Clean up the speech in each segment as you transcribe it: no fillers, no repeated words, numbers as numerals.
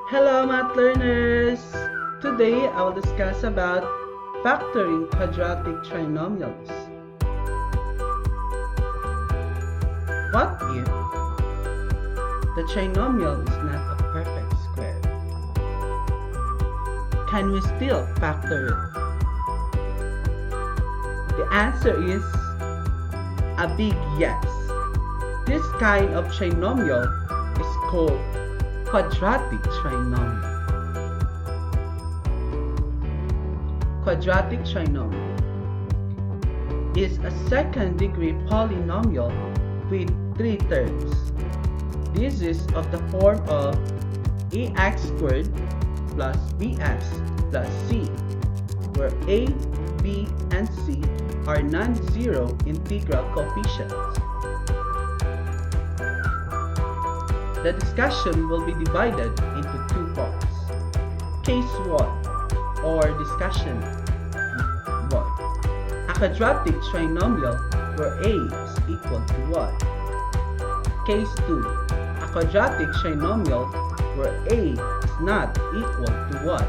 Hello math learners! Today I will discuss about factoring quadratic trinomials. What if the trinomial is not a perfect square? Can we still factor it? The answer is a big yes. This kind of trinomial is called quadratic trinomial. Quadratic trinomial is a second-degree polynomial with three terms. This is of the form of ax squared plus bx plus c, where a, b, and c are non-zero integral coefficients. The discussion will be divided into two parts. Case 1, or discussion 1. A quadratic trinomial where a is equal to 1. Case 2. A quadratic trinomial where a is not equal to 1.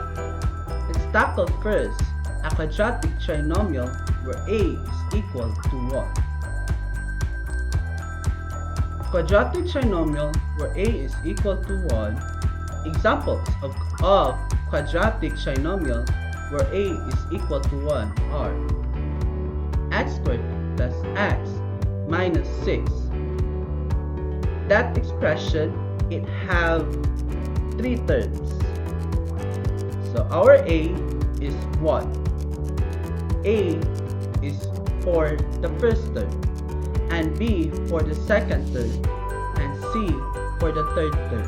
Let's tackle first a quadratic trinomial where a is equal to 1. Quadratic trinomial where a is equal to 1. Examples of quadratic trinomial where a is equal to 1 are x squared plus x minus 6. That expression, it have three terms. So our a is 1. A is for the first term, and b for the second term, and c for the third term.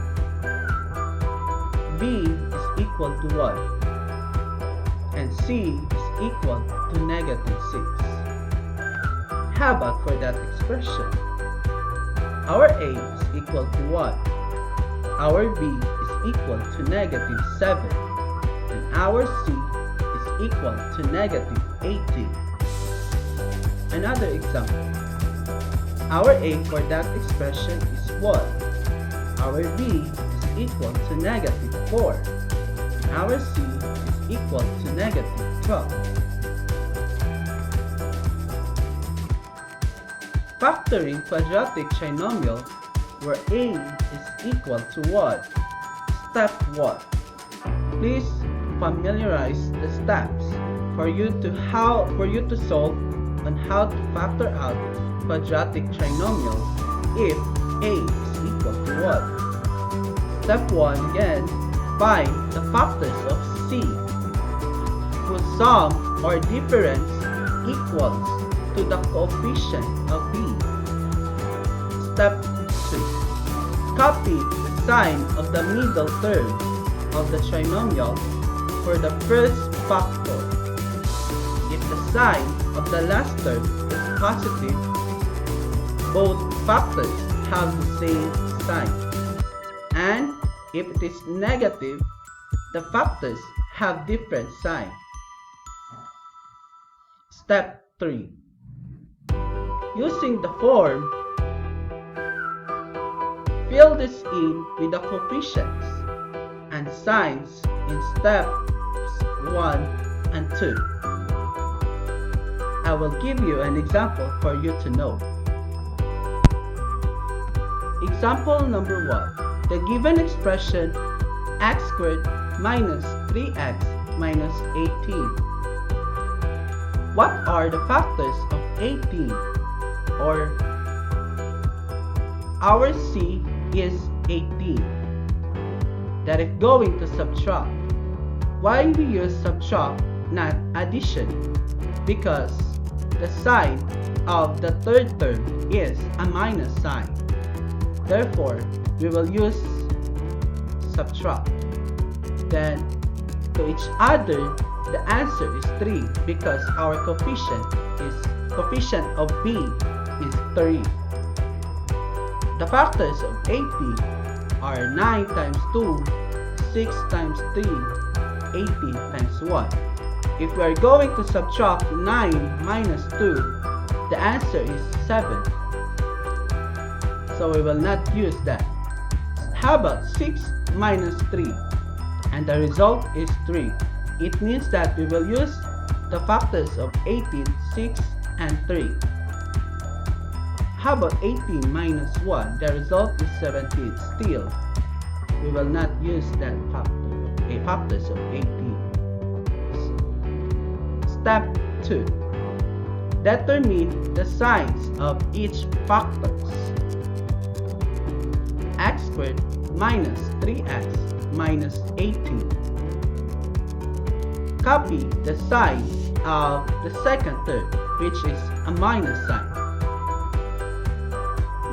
b is equal to 1, and c is equal to negative 6. How about for that expression? Our a is equal to 1, our b is equal to negative 7, and our c is equal to negative 18. Another example. Our a for that expression is 1. Our b is equal to negative 4. And our c is equal to negative 12. Factoring quadratic trinomial where a is equal to 1. Step 1. Please familiarize the steps for you to solve on how to factor out quadratic trinomials if a is equal to 1. Step 1 again, find the factors of c whose sum or difference equals to the coefficient of b. Step 2. Copy the sign of the middle term of the trinomial for the first factor. If the sign of the last term is positive, both factors have the same sign. And if it is negative, the factors have different signs. Step 3. Using the form, fill this in with the coefficients and signs in steps 1 and 2. I will give you an example for you to know. Example number 1. The given expression x squared minus 3x minus 18. What are the factors of 18? Or our c is 18. That if going to subtract, why we use subtract, not addition? Because the sign of the third term is a minus sign. Therefore, we will use subtract. Then, to each other, the answer is 3 because our coefficient of b is 3. The factors of 18 are 9 times 2, 6 times 3, 18 times 1. If we are going to subtract 9 minus 2, the answer is 7. So we will not use that. How about 6 minus 3? and the result is 3. It means that we will use the factors of 18, 6, and 3. How about 18 minus 1? The result is 17. Still, we will not use that factors of 18. Step 2. Determine the signs of each factors. X squared minus 3x minus 18. Copy the sign of the second term, which is a minus sign.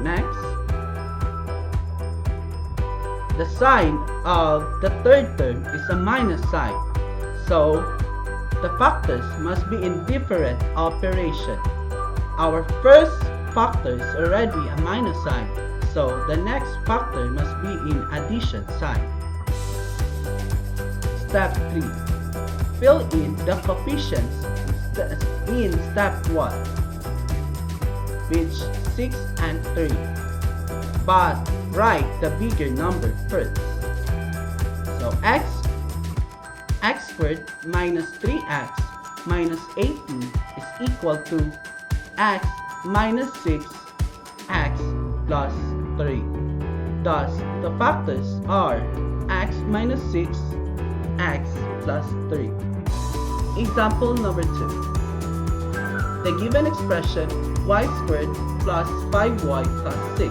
Next, the sign of the third term is a minus sign, so the factors must be in different operation. Our first factor is already a minus sign, so the next factor must be in addition sign. Step 3. Fill in the coefficients in step 1, which 6 and 3, but write the bigger number first. So x squared minus 3x minus 18 is equal to x minus 6x plus 3. Thus, the factors are x minus 6, x plus 3. Example number 2. The given expression y squared plus 5y plus 6.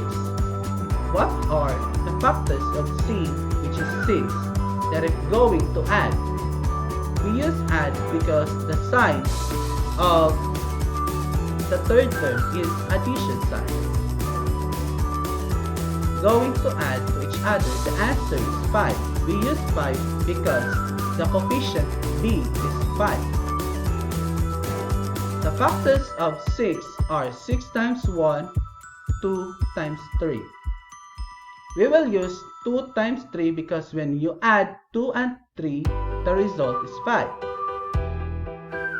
What are the factors of c, which is 6, that if going to add? We use add because the sign of the third term is addition sign. Going to add to each other, the answer is 5. We use 5 because the coefficient b is 5. The factors of 6 are 6 times 1, 2 times 3. We will use 2 times 3 because when you add 2 and 3, the result is 5.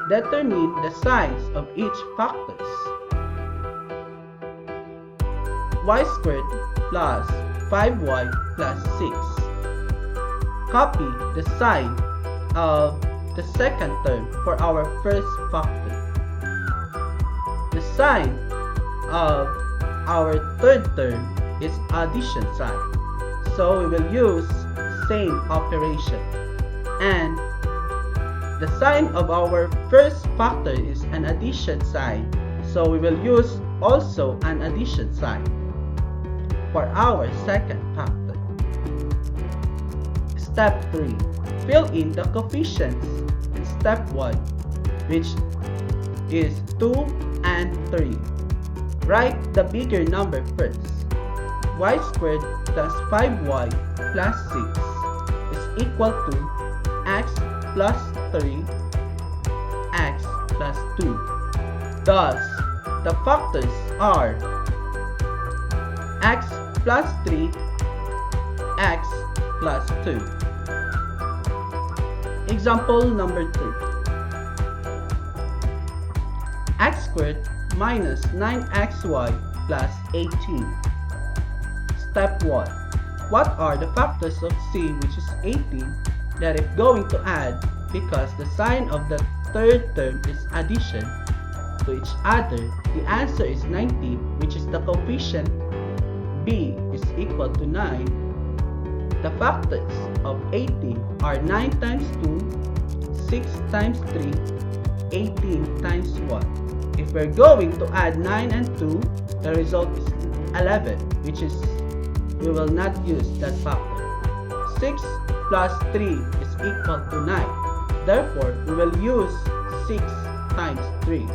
Determine the signs of each factors. Y squared plus 5y plus 6. Copy the sign of the second term for our first factor. The sign of our third term is addition sign, so we will use same operation. And the sign of our first factor is an addition sign, so we will use also an addition sign for our second factor. Step 3. Fill in the coefficients in step 1, which is 2 and 3. Write the bigger number first. Y squared plus 5y plus 6 is equal to x plus 3, x plus 2. Thus, the factors are x plus 3, x plus 2. Example number 3. X squared minus 9xy plus 18. Step 1. What are the factors of c, which is 18, that if going to add, because the sign of the third term is addition to each other, the answer is 19, which is the coefficient b is equal to 9. The factors of 18 are 9 times 2, 6 times 3, 18 times 1. If we're going to add 9 and 2, the result is 11, which is, we will not use that factor. 6 plus 3 is equal to 9. Therefore, we will use 6 times 3.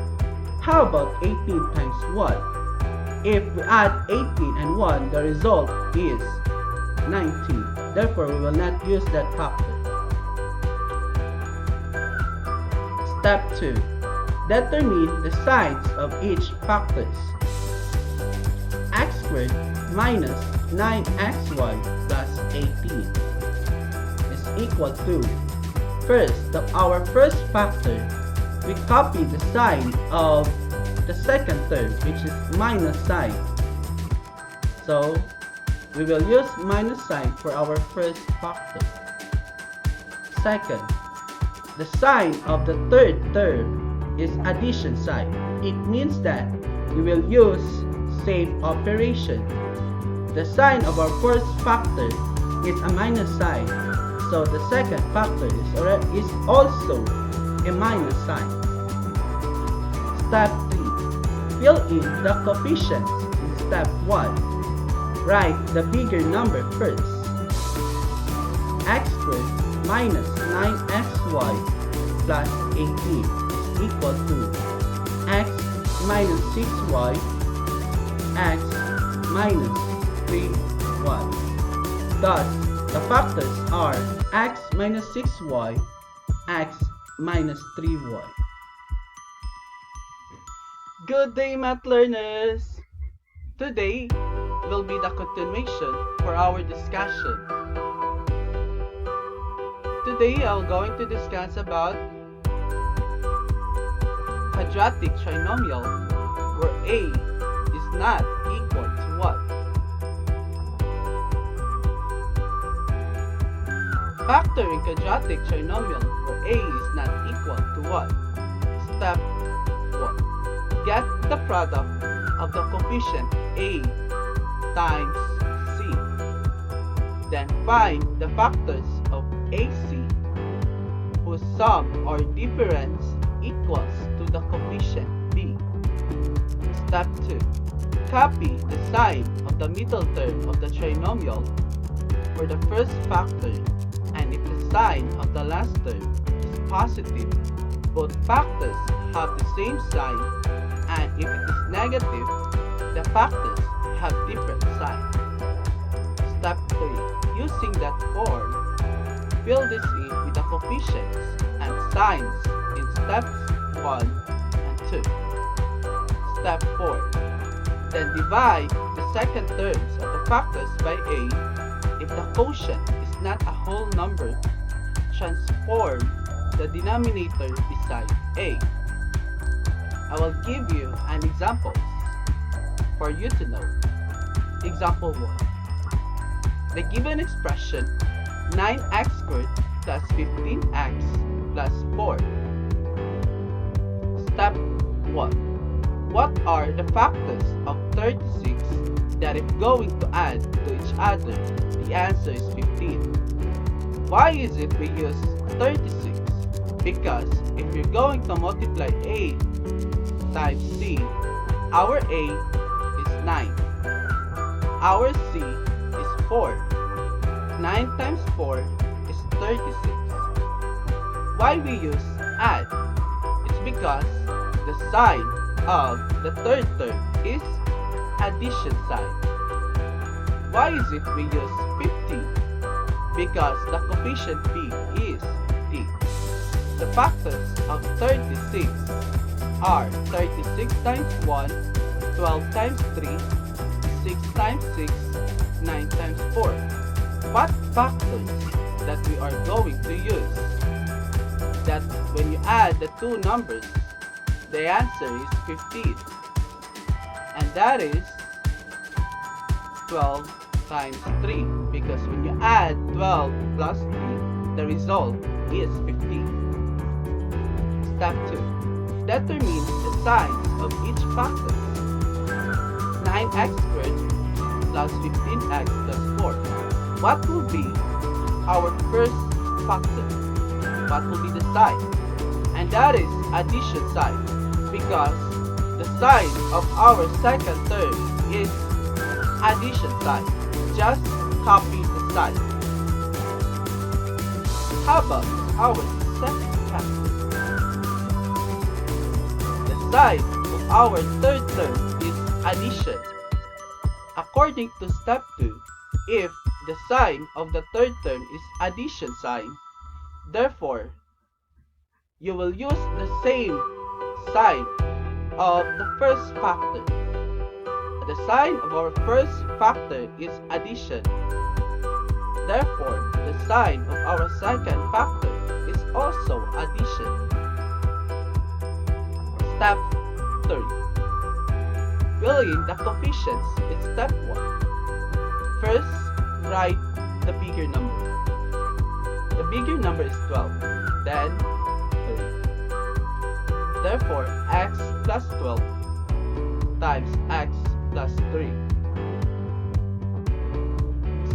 How about 18 times 1? If we add 18 and 1, the result is 19. Therefore, we will not use that factor. Step 2. Determine the signs of each factors. X squared minus 9xy plus 18 is equal to, first, our first factor, we copy the sign of the second term, which is minus sign. So, we will use minus sign for our first factor. Second, the sign of the third term is addition sign. It means that we will use same operation. The sign of our first factor is a minus sign, so the second factor is also a minus sign. Step 3. Fill in the coefficients in step 1. Write the bigger number first. X squared minus 9xy plus 18 is equal to x minus 6y, x minus 3y. Thus, the factors are x minus 6y, x minus 3y. Good day, math learners! Today will be the continuation for our discussion. Today, I'm going to discuss about quadratic trinomial where a is not equal to what? Factoring quadratic trinomial where a is not equal to what? Step 1. Get the product of the coefficient a times c. Then find the factors of ac whose sum or difference equals to the coefficient b. Step 2. Copy the sign of the middle term of the trinomial for the first factor, and if the sign of the last term is positive, both factors have the same sign, and if it is negative, the factors have different signs. Step 3. Using that form, fill this in with the coefficients and signs in steps 1 and 2. Step 4. Then divide the second terms of the factors by a. If the quotient is not a whole number, transform the denominator beside a. I will give you an example for you to know. Example 1. The given expression 9x squared plus 15x plus 4. Step 1. What are the factors of 36 that if going to add to each other, the answer is 15? Why is it we use 36? Because if you're going to multiply a times c, our a is 9. Our c is 4. 9 times 4 is 36. Why we use add? It's because the sign of the third term is addition sign. Why is it we use 15? Because the coefficient b is 15. The factors of 36 are 36 times 1, 12 times 3, 6 times 6, 9 times 4. What factors that we are going to use? That when you add the two numbers, the answer is 15. And that is 12 times 3. Because when you add 12 plus 3, the result is 15. Step 2. Determine the signs of each factor. 9x squared plus 15x plus 4. What will be our first factor? What will be the sign? And that is addition sign, because the sign of our second term is addition sign. Just copy the sign. How about our second factor? The sign of our third term is addition. According to step 2, if the sign of the third term is addition sign, therefore, you will use the same sign of the first factor. The sign of our first factor is addition. Therefore, the sign of our second factor is also addition. Step 3. Fill in the coefficients in step 1. First, write the bigger number. The bigger number is 12, then 3. Therefore, x plus 12 times x plus 3.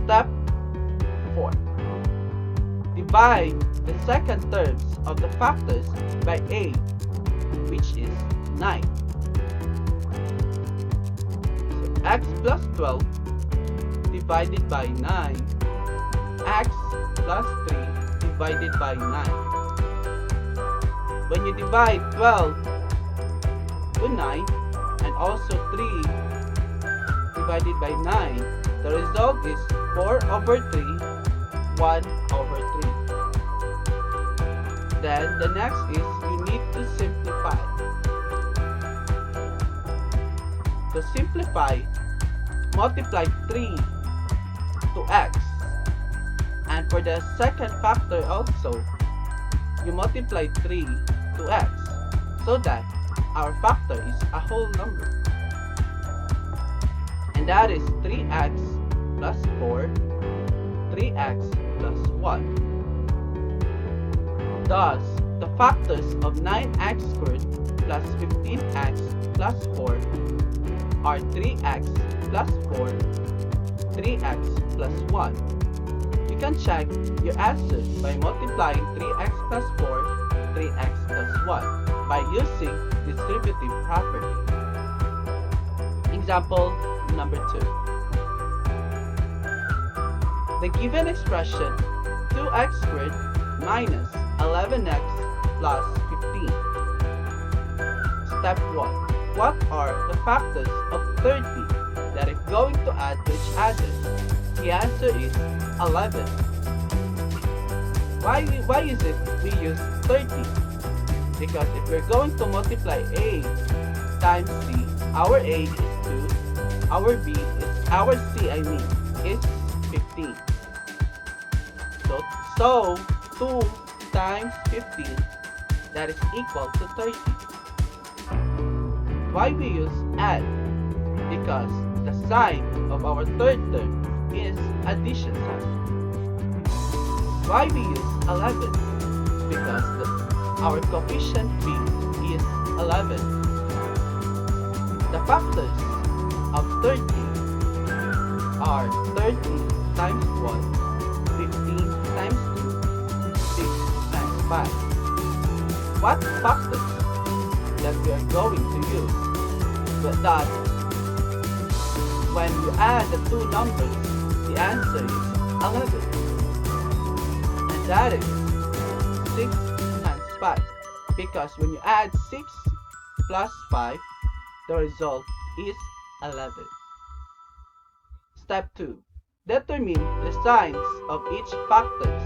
Step 4. Divide the second terms of the factors by a, which is 9. So x plus 12 divided by 9, x plus 3 divided by 9. When you divide 12 to 9 and also 3 divided by 9, the result is 4 over 3, 1 over 3. Then the next is you need to simplify. To simplify, multiply 3 to x. And for the second factor also, you multiply 3 to x so that our factor is a whole number. And that is 3x plus 4, 3x plus 1. Thus, the factors of 9x squared plus 15x plus 4 are 3x plus 4, 3x plus 1. You can check your answer by multiplying 3x plus 4, 3x plus 1 by using distributive property. Example number 2. The given expression 2x squared minus 11x plus 15. Step 1. What are the factors of 30 that if going to add to each other? The answer is 11. Why is it we use 30? Because if we're going to multiply a times c, our a is 2, our c is 15. So 2 times 15, that is equal to 30. Why we use add? Because the sign of our third term is addition sign. Why we use 11? Because our coefficient b is 11. The factors of 30 are 30 times 1, 15 times 2, 6 times 5. What factors that we are going to use? But that when you add the two numbers, the answer is 11. And that is 6 times 5. Because when you add 6 plus 5, the result is 11. Step 2. Determine the signs of each factors.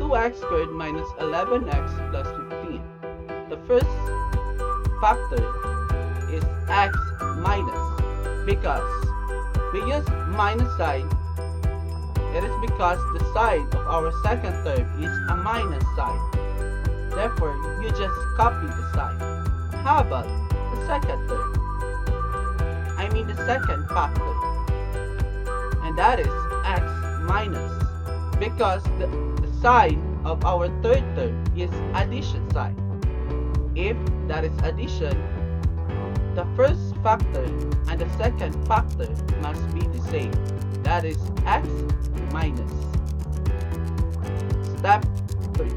2x squared minus 11x plus 15. The first factor is x minus. Because we use minus sign, it is because the sign of our second term is a minus sign. Therefore, you just copy the sign. How about the second term? I mean the second factor. And that is x minus. Because the sign of our third term is addition sign. If that is addition, the first factor and the second factor must be the same. That is x minus. Step 3.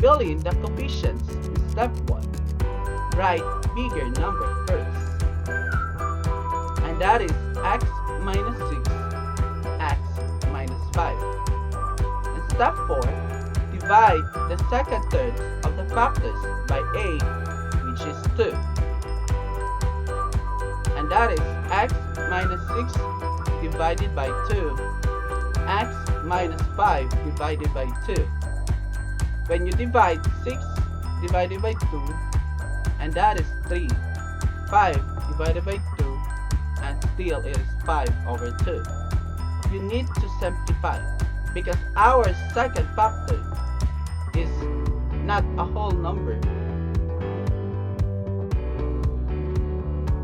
Fill in the coefficients in step 1. Write bigger number first. And that is x minus 6, x minus 5. In step 4, divide the second term of the factors by a, which is 2. And that is x minus 6 divided by 2, x minus 5 divided by 2. When you divide 6 divided by 2, and that is 3, 5 divided by 2, and still it is 5 over 2. You need to simplify because our second factor is not a whole number.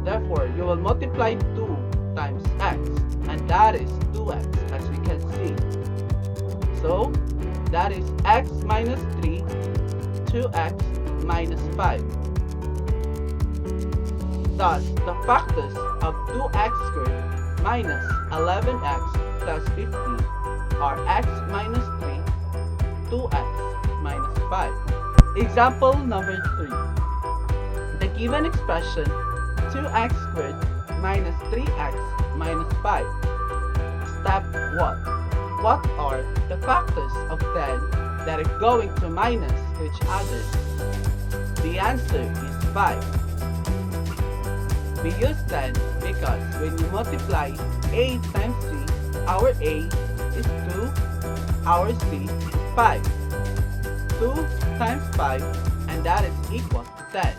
Therefore, you will multiply 2 times x, and that is 2x, as we can see. So that is x minus 3 2x minus 5. Thus, the factors of 2x squared minus 11x plus 15 are x minus 3, 2x minus 5. Example number 3. The given expression 2x squared minus 3x minus 5. Step 1. What are the factors of 10 that are going to minus each other? The answer is 5. We use 10 because when you multiply a times c, our a is 2, our c is 5. 2 times 5, and that is equal to 10.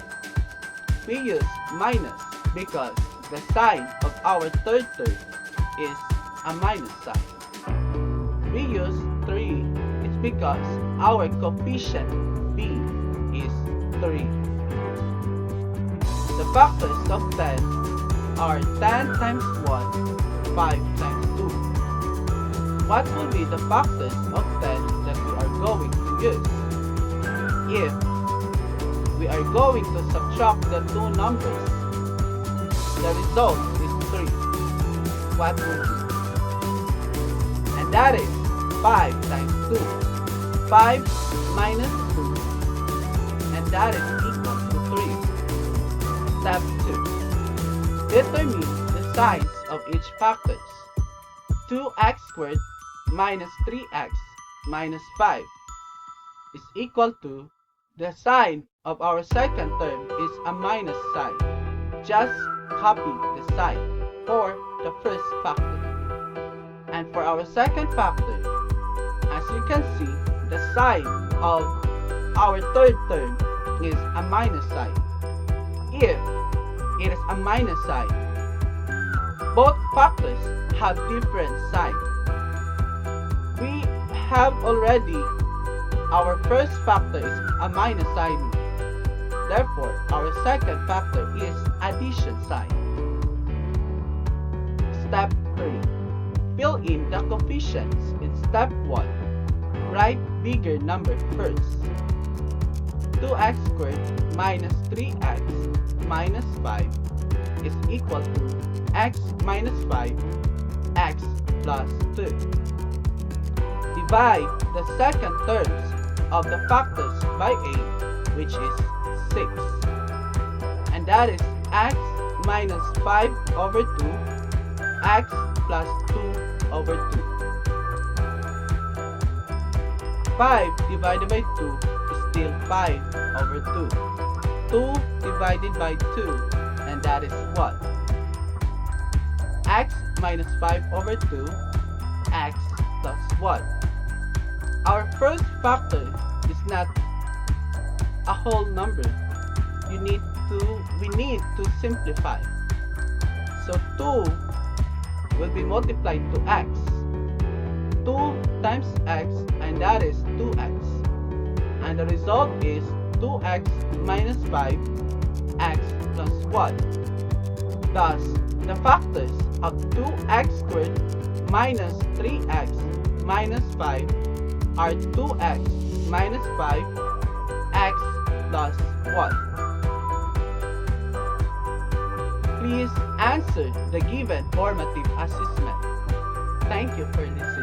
We use minus because the sign of our third term is a minus sign. We use 3, it's because our coefficient b is 3. The factors of 10 are 10 times 1, 5 times 2. What will be the factors of 10 that we are going to use? If we are going to subtract the two numbers, the result is 3. What will be? And that is 5 times 2. 5 minus 2, and that is equal to 3. Step 2. Determine the signs of each factors. 2x squared minus 3x minus 5 is equal to, the sign of our second term is a minus sign. Just copy the sign for the first factor. And for our second factor, as you can see, the sign of our third term is a minus sign. If it is a minus sign, both factors have different signs. We have already, our first factor is a minus sign. Therefore, our second factor is addition sign. Step 3. Fill in the coefficients in step 1. Write bigger number first. 2x squared minus 3x minus 5 is equal to x minus 5, x plus 2. Divide the second terms of the factors by a, which is 6. And that is x minus 5 over 2, x plus 2 over 2. 5 divided by 2 is still 5 over 2. 2 divided by 2, and that is what? X minus 5 over 2, x plus 1. Our first factor is not a whole number. We need to simplify. So 2 will be multiplied to x. 2 times x, and that is 2x. And the result is 2x minus 5, x plus 1. Thus, the factors of 2x squared minus 3x minus 5 are 2x minus 5, x plus 1. Please answer the given formative assessment. Thank you for listening.